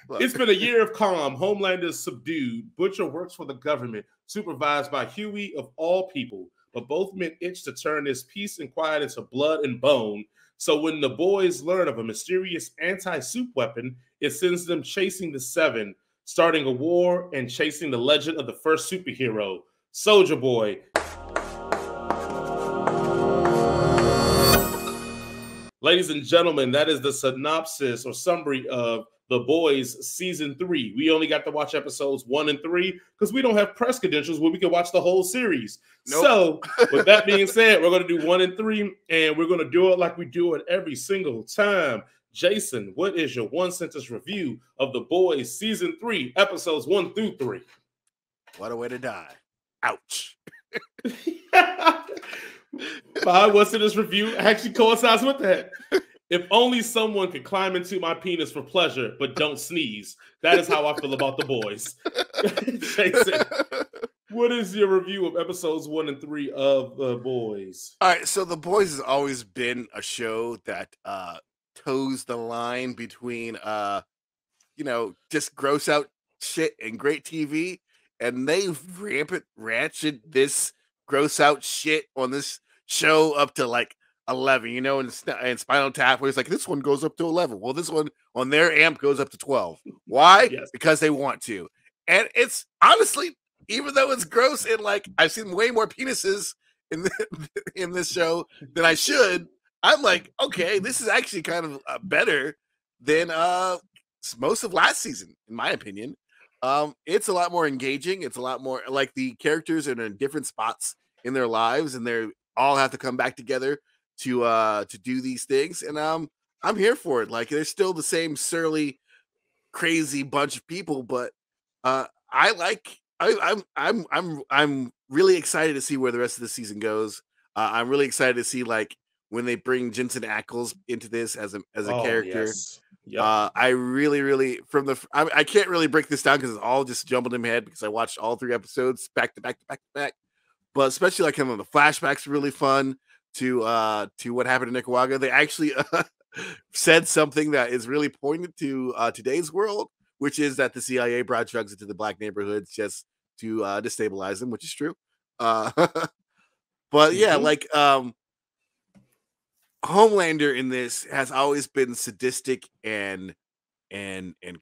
Look. It's been a year of calm. Homelander is subdued. Butcher works for the government, supervised by Huey of all people. But both men itch to turn this peace and quiet into blood and bone. So when the boys learn of a mysterious anti-soup weapon, it sends them chasing the Seven, starting a war and chasing the legend of the first superhero, Soldier Boy. Ladies and gentlemen, that is the synopsis or summary of The Boys Season 3. We only got to watch episodes 1 and 3 because we don't have press credentials where we can watch the whole series. Nope. So, with that being said, we're going to do 1 and 3, and we're going to do it like we do it every single time. Jason, what is your one-sentence review of The Boys Season 3, episodes 1 through 3? What a way to die. Ouch. My one-sentence review actually coincides with that. If only someone could climb into my penis for pleasure, but don't sneeze. That is how I feel about The Boys. Jason, what is your review of episodes 1 and 3 of The Boys? All right, so The Boys has always been a show that toes the line between, just gross out shit and great TV, and they've ratcheted this gross out shit on this show up to like 11, and Spinal Tap, where it's like, this one goes up to 11. Well, this one on their amp goes up to 12. Why? Yes. Because they want to. And it's honestly, even though it's gross and like I've seen way more penises in this show than I should, I'm like, okay, this is actually kind of better than most of last season, in my opinion. It's a lot more engaging. It's a lot more like the characters are in different spots in their lives, and they're all have to come back together to do these things. And I'm here for it. Like, they're still the same surly, crazy bunch of people, but I'm really excited to see where the rest of the season goes. I'm really excited to see like when they bring Jensen Ackles into this as a character. Yes. Yep. I really I can't really break this down because it's all just jumbled in my head because I watched all 3 episodes back to back. But especially like the flashbacks are really fun to what happened in Nicaragua. They actually said something that is really pointed to today's world, which is that the CIA brought drugs into the black neighborhoods just to destabilize them, which is true. But yeah, like Homelander in this has always been sadistic and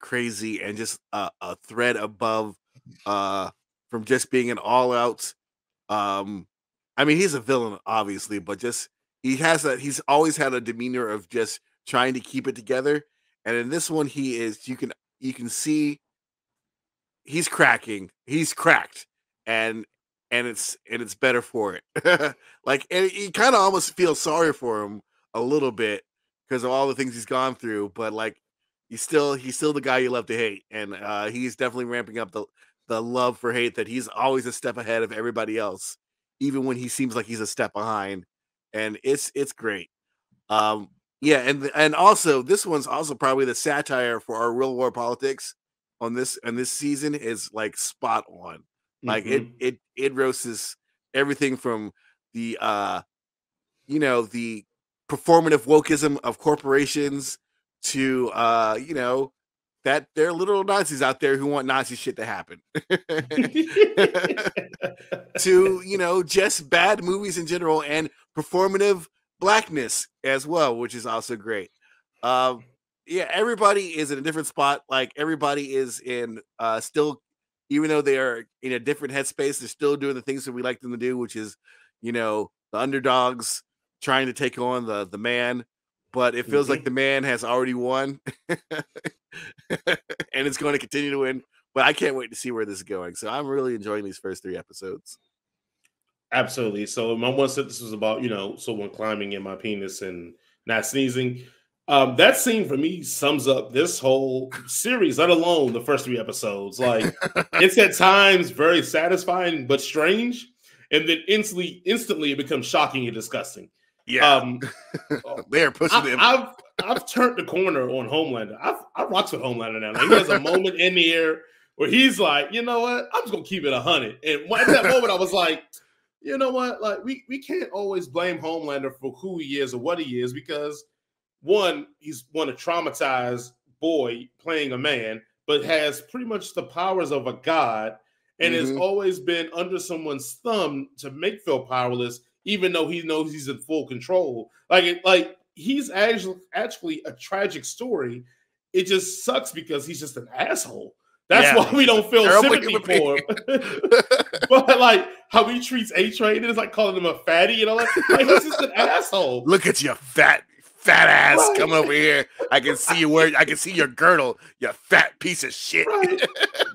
crazy and just a thread above from just being an all out. I mean, he's a villain, obviously, but just he's always had a demeanor of just trying to keep it together. And in this one, you can see he's cracking. He's cracked, and it's better for it. Like, and you kind of almost feel sorry for him a little bit because of all the things he's gone through. But like, he's still the guy you love to hate, and he's definitely ramping up the love for hate that he's always a step ahead of everybody else, even when he seems like he's a step behind. And it's great. Yeah, and also this one's also probably the satire for our real world politics on this season is like spot on. Like it roasts everything from the the performative wokeism of corporations to that there are literal Nazis out there who want Nazi shit to happen. To just bad movies in general and performative blackness as well, which is also great. Yeah, everybody is in a different spot. Like, everybody is in still, even though they are in a different headspace, they're still doing the things that we like them to do, which is the underdogs trying to take on the man. But it feels like the man has already won, and it's going to continue to win. But I can't wait to see where this is going. So I'm really enjoying these first 3 episodes. Absolutely. So my one sentence was about, someone climbing in my penis and not sneezing. That scene for me sums up this whole series, let alone the first 3 episodes. Like, it's at times very satisfying but strange, and then instantly it becomes shocking and disgusting. Yeah, they're pushing him. I've turned the corner on Homelander. I rocks with Homelander now. Like, he has a moment in the air where he's like, you know what? I'm just gonna keep it 100. And at that moment, I was like, you know what? Like, we can't always blame Homelander for who he is or what he is, because one, he's a traumatized boy playing a man. but has pretty much the powers of a god, and has always been under someone's thumb to make feel powerless, even though he knows he's in full control. Like he's actually a tragic story. It just sucks because he's just an asshole. That's why we don't feel sympathy for him. But like how he treats A-Train, it's like calling him a fatty, you know, like he's just an asshole. Look at you, fat ass coming over here. I can see you I can see your girdle, you fat piece of shit. Right.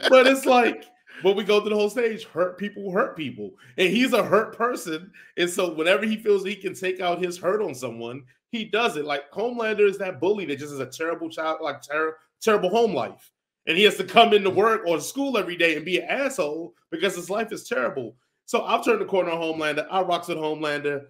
But it's like when we go through the whole stage, hurt people. And he's a hurt person. And so whenever he feels he can take out his hurt on someone, he does it. Like Homelander is that bully that just is a terrible child, like terrible home life. And he has to come into work or school every day and be an asshole because his life is terrible. So I'll turn the corner on Homelander. I rocks with Homelander.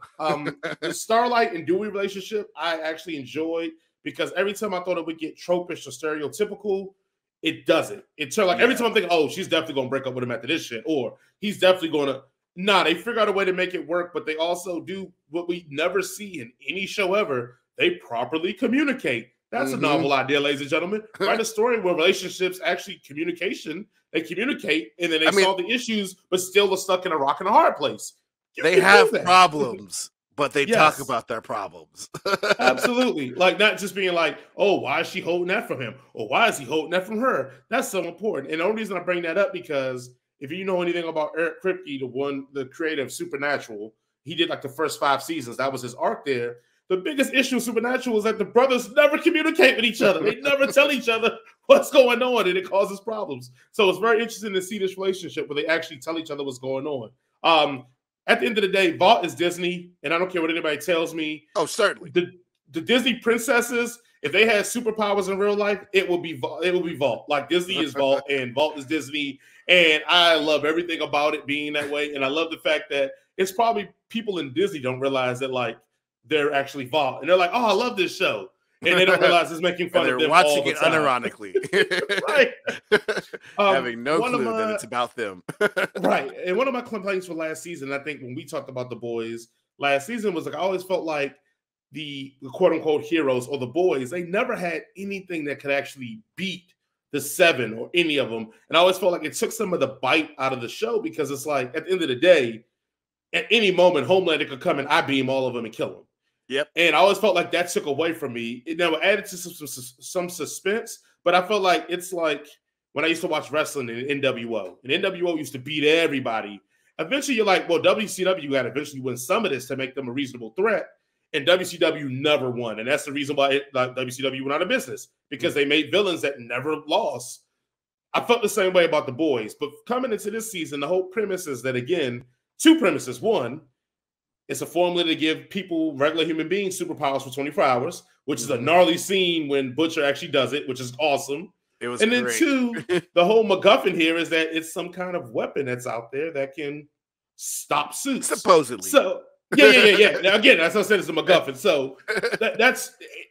The Starlight and Dewey relationship, I actually enjoyed because every time I thought it would get tropish or stereotypical, it doesn't. It's like every time I'm thinking, oh, she's definitely going to break up with him after this shit, or he's definitely going to. Nah, they figure out a way to make it work, but they also do what we never see in any show ever. They properly communicate. That's a novel idea, ladies and gentlemen. Write a story where relationships actually they communicate, and then they solve the issues, but still are stuck in a rock and a hard place. They have problems, but they talk about their problems. Absolutely. Like not just being like, oh, why is she holding that from him? Or why is he holding that from her? That's so important. And the only reason I bring that up because if you know anything about Eric Kripke, the creator of Supernatural, he did like the first 5 seasons. That was his arc there. The biggest issue of Supernatural is that the brothers never communicate with each other. They never tell each other what's going on, and it causes problems. So it's very interesting to see this relationship where they actually tell each other what's going on. At the end of the day, Vault is Disney, and I don't care what anybody tells me. Oh, certainly. The Disney princesses, if they had superpowers in real life, it would be Vault. Like Disney is Vault, and Vault is Disney, and I love everything about it being that way. And I love the fact that it's probably people in Disney don't realize that like they're actually Vault, and they're like, "Oh, I love this show," and they don't realize it's making fun of them. They're watching all the it time. unironically, right? Having no clue that it's about them. Right. And one of my complaints for last season, I think, when we talked about the boys last season, was like I always felt like the quote unquote heroes or the boys, they never had anything that could actually beat the 7 or any of them, and I always felt like it took some of the bite out of the show because it's like at the end of the day, at any moment, Homelander could come and I-beam all of them and kill them. Yep. And I always felt like that took away from me. It never added to some suspense, but I felt like it's like when I used to watch wrestling in NWO. And NWO used to beat everybody. Eventually, you're like, well, WCW got to eventually win some of this to make them a reasonable threat. And WCW never won. And that's the reason why WCW went out of business, because they made villains that never lost. I felt the same way about the boys. But coming into this season, the whole premise is that, again, 2 premises. One, it's a formula to give people, regular human beings, superpowers for 24 hours, which is a gnarly scene when Butcher actually does it, which is awesome. It was and great. Then 2, the whole MacGuffin here is that it's some kind of weapon that's out there that can stop suits. Supposedly. So, yeah. Now, again, as I said, it's a MacGuffin. So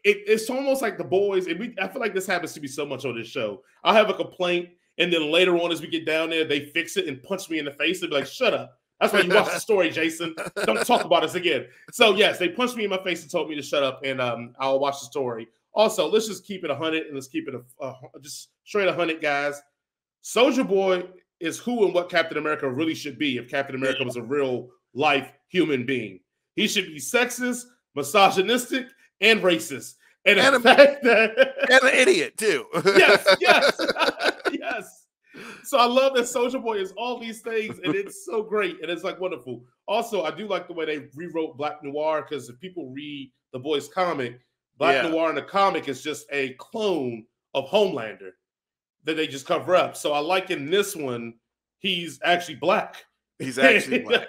it's almost like the boys, and I feel like this happens to me so much on this show. I'll have a complaint, and then later on as we get down there, they fix it and punch me in the face and be like, shut up. That's why you watch the story, Jason. Don't talk about us again. So, yes, they punched me in my face and told me to shut up, and I'll watch the story. Also, let's just keep it 100, and let's keep it just straight 100, guys. Soldier Boy is who and what Captain America really should be if Captain America was a real-life human being. He should be sexist, misogynistic, and racist. And an idiot, too. Yes. So I love that Soldier Boy is all these things, and it's so great, and it's like wonderful. Also, I do like the way they rewrote Black Noir, because if people read the boys' comic, Black Noir in the comic is just a clone of Homelander that they just cover up. So I like in this one, he's actually black. He's actually black.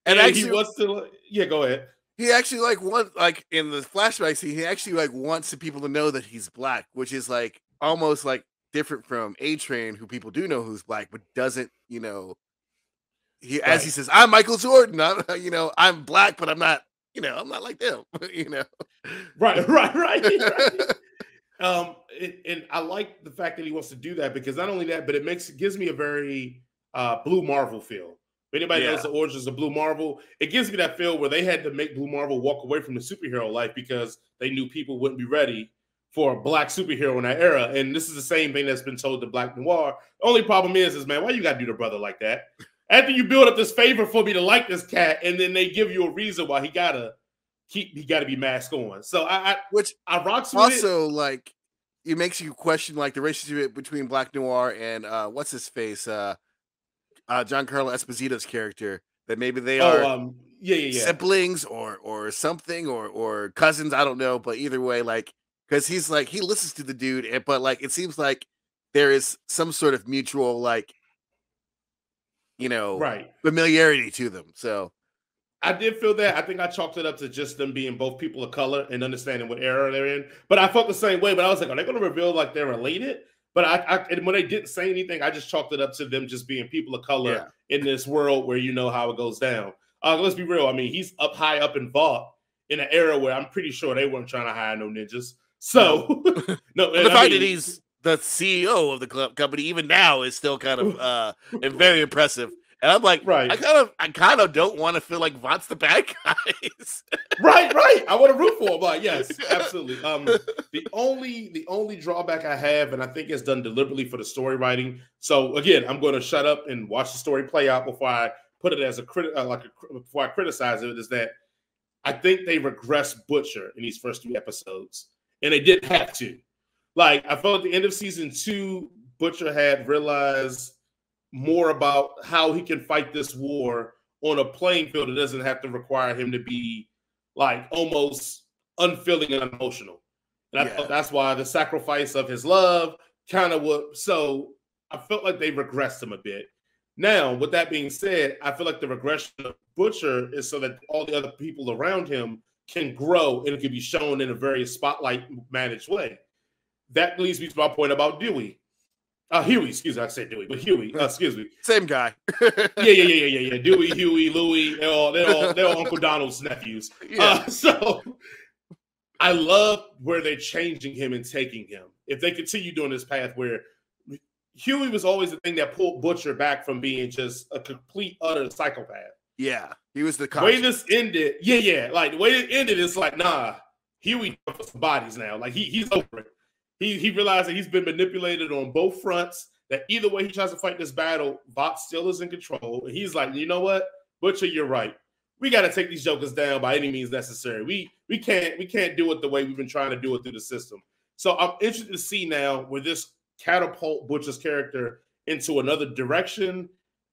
And actually, he wants to. Yeah, go ahead. He actually like in the flashback scene, he actually like wants the people to know that he's black, which is like almost like different from A-Train, who people do know who's black, but doesn't, as he says, I'm Michael Jordan. I'm black, but I'm not, I'm not like them, Right. And I like the fact that he wants to do that, because not only that, but it gives me a very Blue Marvel feel. If anybody knows the origins of Blue Marvel, it gives me that feel where they had to make Blue Marvel walk away from the superhero life because they knew people wouldn't be ready for a black superhero in that era. And this is the same thing that's been told to Black Noir. The only problem is man, why you gotta do the brother like that? After you build up this favor for me to like this cat, and then they give you a reason why he gotta be masked on. So I rocks with also it. Like it makes you question like the relationship between Black Noir and what's his face, Giancarlo Esposito's character. That maybe they are siblings or something or cousins. I don't know, but either way, like because he's like he listens to the dude, but like it seems like there is some sort of mutual like familiarity to them. So I did feel that. I think I chalked it up to just them being both people of color and understanding what era they're in. But I felt the same way. But I was like, are they going to reveal like they're related? But and when they didn't say anything, I just chalked it up to them just being people of color in this world where you know how it goes down. Let's be real. I mean, he's up high up in Vault in an era where I'm pretty sure they weren't trying to hire no ninjas. So no, the fact that he's the CEO of the company even now is still kind of and very impressive. And I'm like, I kind of don't want to feel like Vought's the bad guys. right. I want to root for him. But yes, absolutely. The only drawback I have, and I think it's done deliberately for the story writing. So again, I'm going to shut up and watch the story play out before I put it as before I criticize it. Is that I think they regressed Butcher in these first 3 episodes, and they didn't have to. Like I felt at the end of season 2, Butcher had realized more about how he can fight this war on a playing field that doesn't have to require him to be like almost unfeeling and unemotional. And I thought that's why the sacrifice of his love kind of what. So I felt like they regressed him a bit. Now, with that being said, I feel like the regression of Butcher is so that all the other people around him can grow and it can be shown in a very spotlight managed way. That leads me to my point about Dewey. Huey, excuse me, I said Dewey, but Huey, excuse me. Same guy. Yeah. Dewey, Huey, Louie, they're all Uncle Donald's nephews. Yeah. So I love where they're changing him and taking him. If they continue doing this path where Huey was always the thing that pulled Butcher back from being just a complete, utter psychopath. Yeah, he was the way this ended. Like the way it ended, it's like, nah, Huey for some bodies now. Like he's over it. He realized that he's been manipulated on both fronts, that either way he tries to fight this battle, Vought still is in control. And he's like, you know what? Butcher, you're right. We got to take these jokers down by any means necessary. We can't do it the way we've been trying to do it through the system. So I'm interested to see now where this catapult Butcher's character into another direction,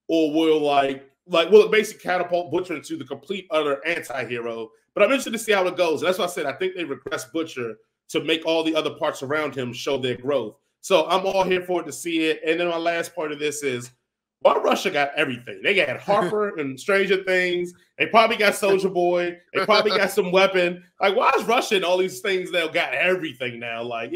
or will will it basically catapult Butcher into the complete utter anti-hero? But I'm interested to see how it goes. And that's why I said I think they regress Butcher to make all the other parts around him show their growth. So I'm all here for it to see it. And then my last part of this is, why Russia got everything? They got Harper and Stranger Things. They probably got Soldier Boy. They probably got some weapon. Like, why is Russia and all these things that got everything now? Like,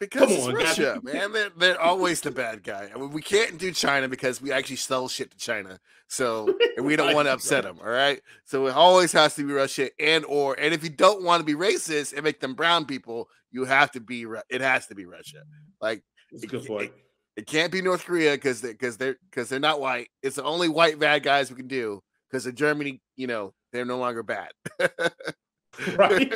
because come on, Russia, man. They're always the bad guy. I mean, we can't do China because we actually sell shit to China. So, and we don't want to upset them, all right? So it always has to be Russia and if you don't want to be racist and make them brown people, it has to be Russia. Like, that's a good point. It can't be North Korea because they're not white. It's the only white bad guys we can do because in Germany, they're no longer bad. right.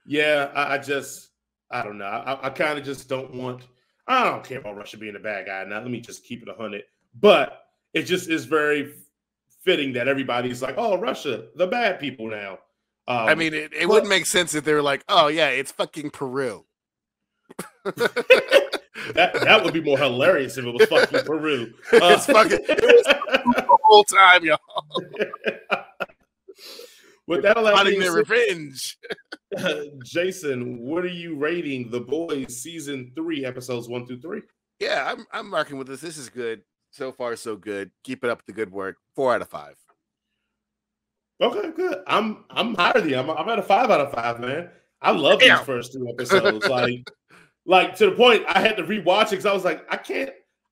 Yeah, I don't know. I kind of just don't want. I don't care about Russia being a bad guy. Now let me just keep it 100. But it just is very fitting that everybody's like, "Oh, Russia, the bad people now." I mean, it wouldn't make sense if they were like, "Oh yeah, it's fucking Peru." that would be more hilarious if it was fucking Peru. It's fucking the whole time, y'all. With that, finding their revenge. Jason, what are you rating The Boys season 3, episodes 1 through 3? Yeah, I'm marking with this. This is good. So far, so good. Keep it up the good work. 4 out of 5. Okay, good. I'm higher than you. I'm at a 5 out of 5, man. I love these first 2 episodes. like to the point I had to rewatch it because I was like,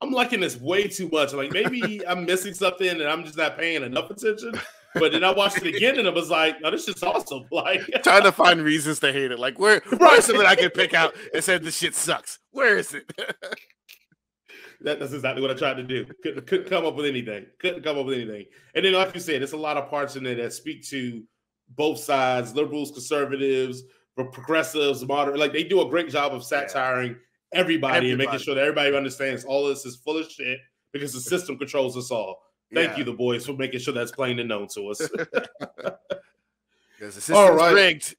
I'm liking this way too much. Like maybe I'm missing something and I'm just not paying enough attention. But then I watched it again and it was like, no, this shit's awesome. Like trying to find reasons to hate it. Like where's something I can pick out and say this shit sucks? Where is it? That's exactly what I tried to do. Couldn't come up with anything. And then, like you said, there's a lot of parts in there that speak to both sides, liberals, conservatives, for progressives, modern. Like they do a great job of satiring everybody and making sure that everybody understands all this is full of shit because the system controls us all. Thank you, the boys, for making sure that's plain and known to us. Because the system's rigged.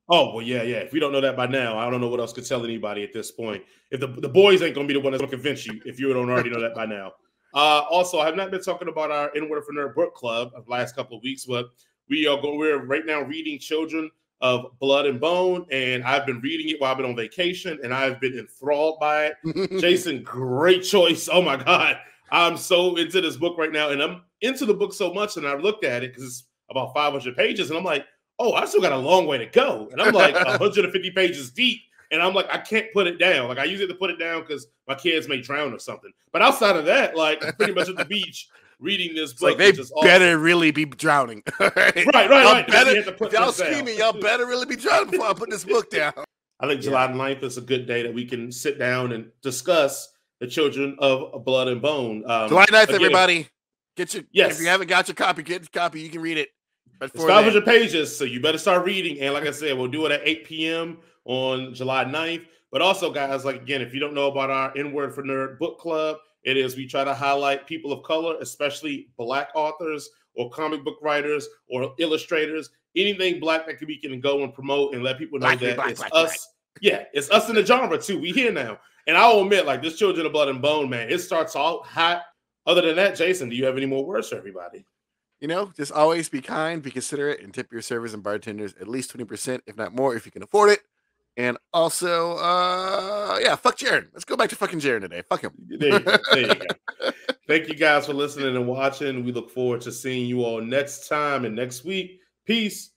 Oh, well, yeah. If we don't know that by now, I don't know what else could tell anybody at this point. If the boys ain't going to be the one that's going to convince you if you don't already know that by now. Also, I have not been talking about our N-Word for Nerd book club of the last couple of weeks, but we're right now reading Children of Blood and Bone, and I've been reading it while I've been on vacation, and I've been enthralled by it. Jason, great choice. Oh, my God. I'm so into this book right now, and I'm into the book so much, and I looked at it because it's about 500 pages, and I'm like, oh, I still got a long way to go. And I'm like 150 pages deep, and I'm like, I can't put it down. Like, I use it to put it down because my kids may drown or something. But outside of that, like, I'm pretty much at the beach reading this book. Like, they better really be drowning. Right. Y'all screaming, y'all better really be drowning before I put this book down. I think July 9th is a good day that we can sit down and discuss the Children of Blood and Bone. July 9th, everybody. If you haven't got your copy, get your copy. You can read it. It's 500 pages, so you better start reading. And like I said, we'll do it at 8 p.m. on July 9th. But also, guys, like, again, if you don't know about our N-Word for Nerd book club, it is we try to highlight people of color, especially Black authors or comic book writers or illustrators, anything Black that we can go and promote and let people know it's us. Black. Yeah, it's us in the genre, too. We here now. And I'll admit, like, this Children of Blood and Bone, man, it starts out hot. Other than that, Jason, do you have any more words for everybody? You know, just always be kind, be considerate, and tip your servers and bartenders at least 20%, if not more, if you can afford it. And also, fuck Jaron. Let's go back to fucking Jaron today. Fuck him. There you go. Thank you guys for listening and watching. We look forward to seeing you all next time and next week. Peace.